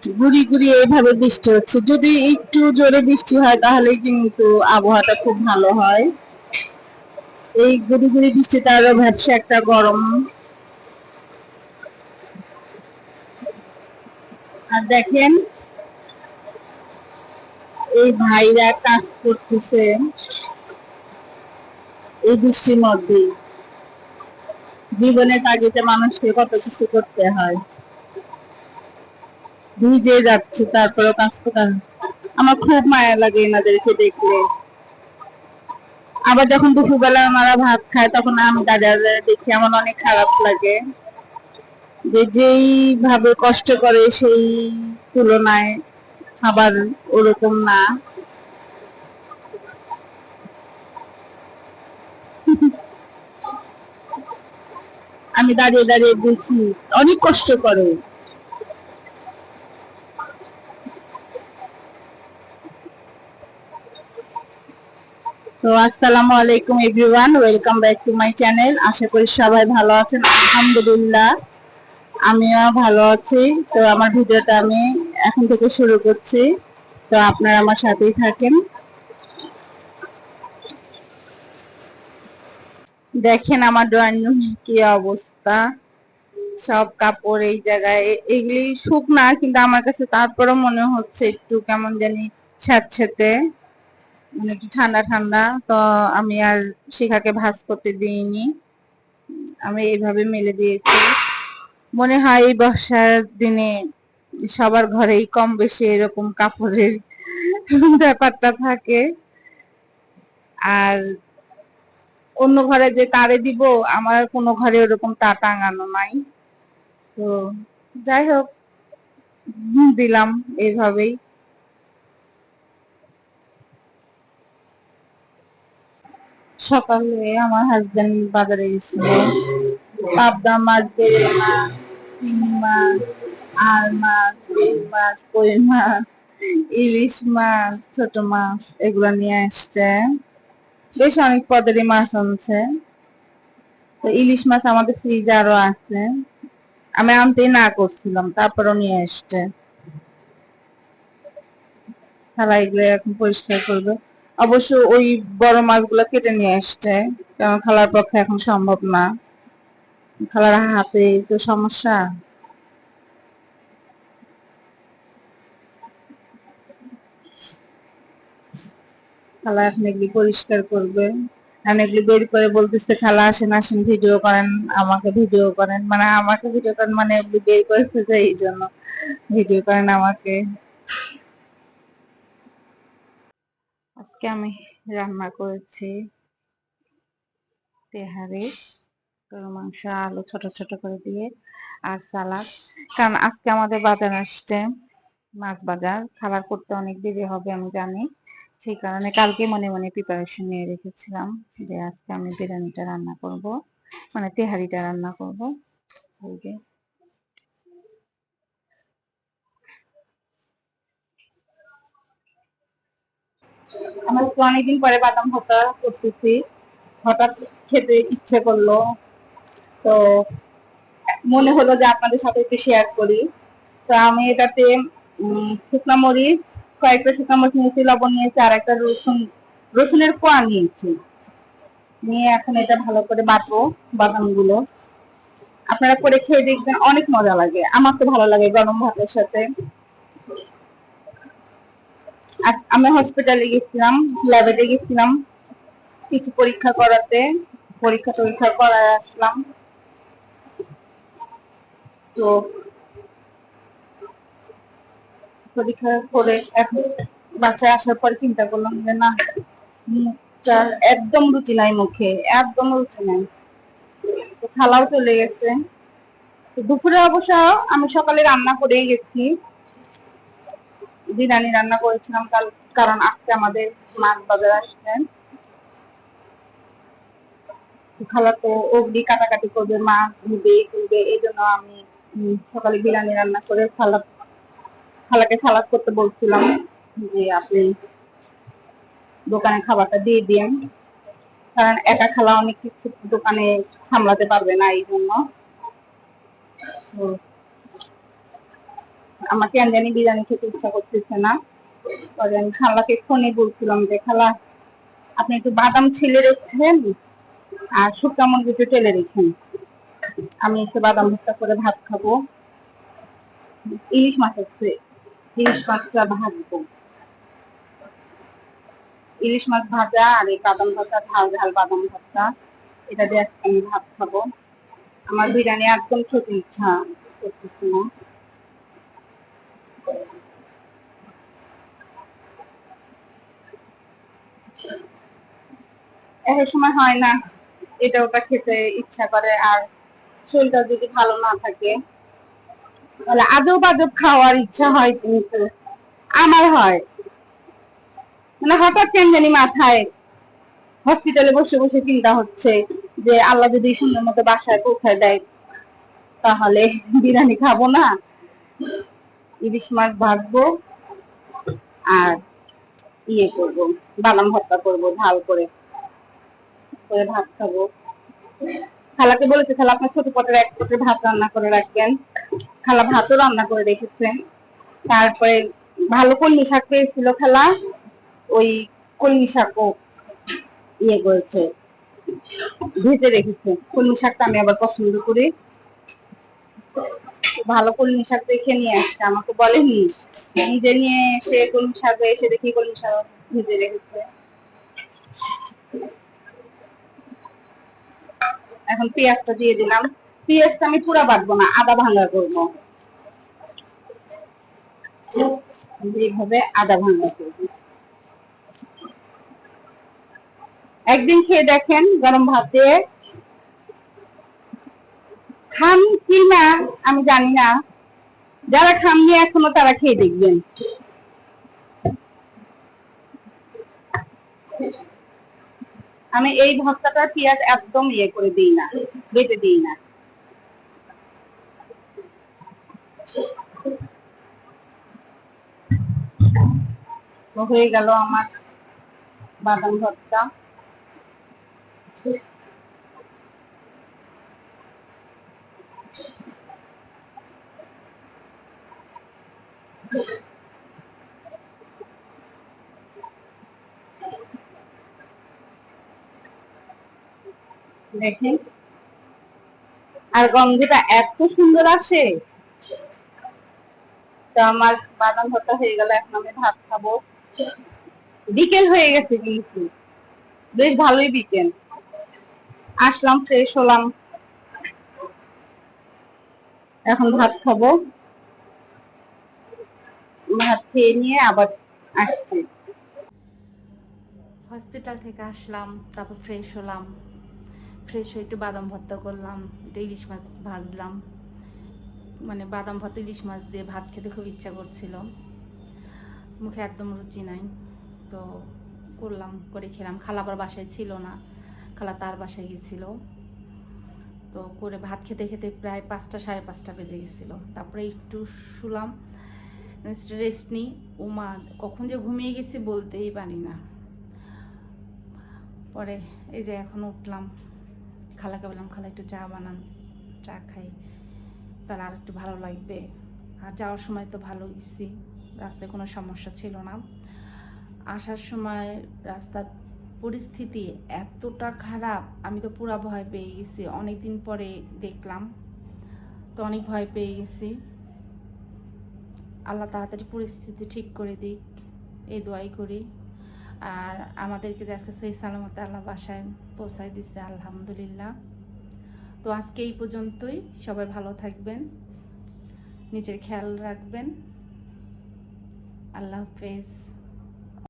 গুড়ি গুড়ি এইভাবে বৃষ্টি হচ্ছে। যদি একটু জোরে বৃষ্টি হয় তাহলে কিন্তু আবহাওয়াটা খুব ভালো হয়। এই গুড়ি গুড়ি বৃষ্টিতে আরো ভ্যাপসা একটা গরম। আর দেখেন এই ভাইরা কাজ করতেছে এই বৃষ্টির মধ্যে। জীবনে তাগিদে মানুষকে কত কিছু করতে হয়, ভিজে যাচ্ছে তারপরে কাজ করতে হয়। আমার খুব মায়া লাগে এনাদেরকে দেখলে। আবার যখন দুপুরবেলা ওনারা ভাত খায় তখন আমি দাঁড়িয়ে দাঁড়িয়ে দেখি, আমার অনেক খারাপ লাগে যে যেই ভাবে কষ্ট করে সেই তুলনায় খাবার ওরকম না। আমি দাঁড়িয়ে দাঁড়িয়ে দেখি অনেক কষ্ট করে। তো আসসালামু আলাইকুম everyone, welcome back to my channel. আশা করি সবাই ভালো আছেন। আলহামদুলিল্লাহ আমিও ভালো আছি। তো আমার ভিডিওটা আমি এখন থেকে শুরু করছি, তো আপনারা আমার সাথেই থাকেন। দেখেন আমার ড্রয়িং রুমের কি অবস্থা, সব কাপড় এই জায়গায়। এগুলি শুকনা কিন্তু আমার কাছে তারপরে মনে হচ্ছে একটু কেমন জানি স্যাঁতসেঁতে, মানে একটু ঠান্ডা ঠান্ডা। তো আমি আর শিখাকে ভাঁজ করতে দিইনি, আমি এইভাবে মেলে দিয়েছি। মনে হয় এই বর্ষার দিনে সবার ঘরেই কম বেশি এরকম কাপড়ের ব্যাপারটা থাকে। আর অন্য ঘরে যে তারে দিব, আমার কোনো ঘরে ওরকম তা টাঙানো নাই। তো যাই হোক, দিলাম এইভাবেই। সকালে আমার হাজবেন্ড বাজারে গেছিল, পাবদা মাছ, বেলে মাছ, চিংড়ি মাছ, আর মাছ, রুই মাছ, কই মাছ, ইলিশ মাছ, ছোট মাছ এগুলো নিয়ে আসছে। বেশ অনেক পদেরই মাছ আনছে। তো ইলিশ মাছ আমাদের ফ্রিজে আরো আছে, আমি আনতেই না করছিলাম, তারপরও নিয়ে আসছে। খালা এগুলো এখন পরিষ্কার করবে। অবশ্য ওই বড় মাছগুলো কেটে নিয়ে আসছে, কারণ খালার পক্ষে এখন সম্ভব না, খালার হাতে তো সমস্যা। খালা এখন এগুলি পরিষ্কার করবে। আমি এগুলি বের করে বলতেছে, খালা আসেন আসেন ভিডিও করেন, আমাকে ভিডিও করেন, মানে আমাকে ভিডিও করেন, মানে এগুলি বের করেছে যে এই জন্য ভিডিও করেন আমাকে। আজকে আমি রান্না করেছি তেহারি, গরু মাংস, আলু ছোট ছোট করে দিয়ে, আর সালাদ। কারণ আজকে আমাদের বাজার আসছে, মাছ বাজার। খাবার করতে অনেক দেরি হবে আমি জানি, সেই কারণে কালকে মনে মনে প্রিপারেশন নিয়ে রেখেছিলাম যে আজকে আমি বিরিয়ানিটা রান্না করব, মানে তেহারিটা রান্না করব। এই যে আমার তো অনেকদিন পরে বাদাম ভর্তা করতেছি, হঠাৎ খেতে ইচ্ছে করলো, তো মনে হলো যে আপনাদের সাথে একটু শেয়ার করি। তো আমি এটাতে শুকনা মরিচ, কয়েকটা শুকনা মরিচ নিয়েছি, লবণ নিয়েছি, আর একটা রসুনের কোয়া নিয়েছি। নিয়ে এখন এটা ভালো করে বাটবো বাদামগুলো। আপনারা করে খেয়ে দেখবেন, অনেক মজা লাগে, আমার তো ভালো লাগে গরম ভাতের সাথে। আর আমি হসপিটালে গেছিলাম, ল্যাবে গেছিলাম কিছু পরীক্ষা করাতে, পরীক্ষা টরীক্ষা করায় আসলাম। তো পরীক্ষা করে এখন বাসায় আসার পর চিন্তা করলাম যে না, একদম রুচি নাই মুখে, একদম রুচি নাই। তো খালাও চলে গেছে। তো দুপুরে অবশ্য আমি সকালে রান্না করেই গেছি, বিরিয়ানি রান্না করেছিলাম কাল, কারণ আজকে আমাদের মাছ বাজার আসছেন। খালা তো অগ্নি কাটাকাটি করবে, মাছ ধুবে তুলবে, এই জন্য আমি সকালে বিরিয়ানি রান্না করে খালাকে সালাদ করতে বলছিলাম যে আপনি দোকানে খাবারটা দিয়ে দিন, কারণ একা খালা অনেক কিছু দোকানে সামলাতে পারবে না, এই জন্য। আমার কেন জানি বিরিয়ানি খেতে ইচ্ছা করতেছে না। পরে আমি খালাকে ফোনে বলছিলাম যে খালা আপনি একটু বাদাম ছিলে রেখেন আর শুকনো মরিচ একটু টেলে রেখেন, আমি এসে বাদাম ভর্তা করে ভাত খাবো। ইলিশ মাছ আছে, ইলিশ মাছটা ভাজবো। ইলিশ মাছ ভাজা আর এই বাদাম ভাজা, ঝাল ঝাল বাদাম ভাজা, এটা দিয়ে আজকে আমি ভাত খাবো। আমার বিরিয়ানি একদম খেতে ইচ্ছা করতেছে না। এক সময় হয় না এটা ওটা খেতে ইচ্ছা করে, আর শরীরটা যদি ভালো না থাকে তাহলে আজব আজব খাওয়ার ইচ্ছা হয়, কিন্তু আমার হয় মানে হঠাৎ কেন জানি মাথায় হসপিটালে বসে বসে চিন্তা হচ্ছে যে আল্লাহ যদি সুন্দর মতো বাসায় পৌঁছায় দেয় তাহলে বিরিয়ানি খাবো না, ইলিশ মাছ ভাজবো আর ইয়ে করবো, বাদাম ভর্তা করবো ঝাল করে করে ভাত খাবো। খালাকে বলেছে খালা আপনার ছোট পটের এক পটের ভাত রান্না করে রাখবেন। খালা ভাতও রান্না করে রেখেছেন। তারপরে ভালো কলমি শাক পেয়েছিল খালা, ওই কলমি শাকও ইয়ে করেছে, ভেজে রেখেছে। কলমি শাকটা আমি আবার পছন্দ করি। ভালো কলমি শাক দেখে নিয়ে আসছে, আমাকে বলেনি, নিজে নিয়ে এসে কলমি শাক এসে দেখি কলমি শাক ভেজে রেখেছে। এখন পেঁয়াজটা দিয়ে দিলাম। পেঁয়াজটা আমি পুরা বাটবো না, আদা ভাঙা করবো, এইভাবে আদা ভাঙা করবো। একদিন খেয়ে দেখেন গরম ভাতে, খান কি না আমি জানি না, যারা খাননি এখনো তারা খেয়ে দেখবেন। আমি এই ভর্তাটা পেঁয়াজ একদম ইয়ে করে দিই না, বেটে দিই না। তো হয়ে গেল আমার বাদাম ভর্তা। দেখেন আর গন্ধটা এত সুন্দর আসে। তো আমার বাদাম ভর্তা হয়ে গেল, এখন আমি ভাত খাবো। বিকেল হয়ে গেছে কিন্তু বেশ ভালোই বিকেল। আসলাম, ফ্রেশ হলাম, এখন ভাত খাবো। ভাত খেয়ে নিয়ে আবার আসছি। হসপিটাল থেকে আসলাম, তারপর ফ্রেশ হলাম, ফ্রেশ হয়ে একটু বাদাম ভর্তা করলাম, একটু ইলিশ মাছ ভাজলাম। মানে বাদাম ভর্তা ইলিশ মাছ দিয়ে ভাত খেতে খুব ইচ্ছা করছিল, মুখে একদম রুচি নাই, তো করলাম, করে খেলাম। খালা আবার বাসায় ছিল না, খালা তার বাসায় গেছিল। তো করে ভাত খেতে খেতে প্রায় 5টা 5:30 বেজে গেছিলো। তারপরে একটু শুলাম, রেস্ট নিই। মা কখন যে ঘুমিয়ে গেছি বলতেই পারি না। পরে এই যে এখন উঠলাম, খালাকে বললাম খালা একটু চা বানান, চা খাই, তাহলে আর একটু ভালো লাগবে। আর যাওয়ার সময় তো ভালো গেছি, রাস্তায় কোনো সমস্যা ছিল না। আসার সময় রাস্তার পরিস্থিতি এতটা খারাপ, আমি তো পুরা ভয় পেয়ে গেছি। অনেক দিন পরে দেখলাম, তো অনেক ভয় পেয়ে গেছি। আল্লাহ তাড়াতাড়ি পরিস্থিতি ঠিক করে দিক, এই দোয়াই করি। আর আমাদেরকে যে আজকে সেই সালামতে আল্লাহ বাসায় পৌঁছায় দিচ্ছে, আলহামদুলিল্লাহ। তো আজকে এই পর্যন্তই। সবাই ভালো থাকবেন, নিজের খেয়াল রাখবেন। আল্লাহ হাফেজ।